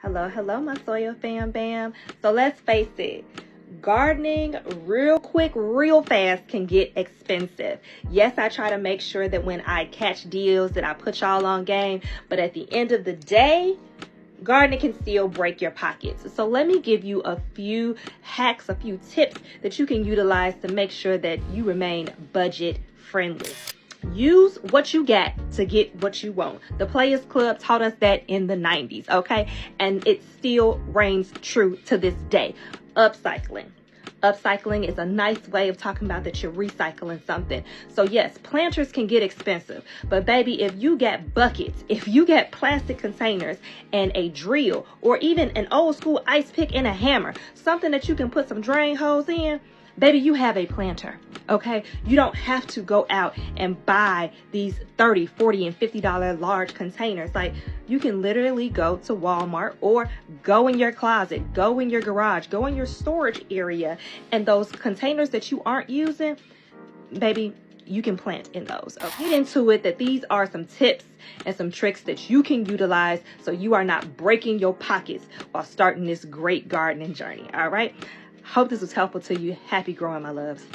Hello, hello, my soil fam bam. So let's face it, gardening real quick, real fast can get expensive. Yes, I try to make sure that when I catch deals that I put y'all on game, but at the end of the day, gardening can still break your pockets. So let me give you a few hacks, a few tips that you can utilize to make sure that you remain budget friendly. Use what you get to get what you want. The Players Club taught us that in the 90s, okay? And it still reigns true to this day. Upcycling. Upcycling is a nice way of talking about that you're recycling something. So yes, planters can get expensive, but baby, if you get buckets, if you get plastic containers and a drill, or even an old school ice pick and a hammer, something that you can put some drain hose in, baby, you have a planter, okay? You don't have to go out and buy these $30, $40, and $50 large containers. Like, you can literally go to Walmart or go in your closet, go in your garage, go in your storage area, and those containers that you aren't using, baby, you can plant in those. Okay? Get into it that these are some tips and some tricks that you can utilize so you are not breaking your pockets while starting this great gardening journey, all right? Hope this was helpful to you. Happy growing, my loves.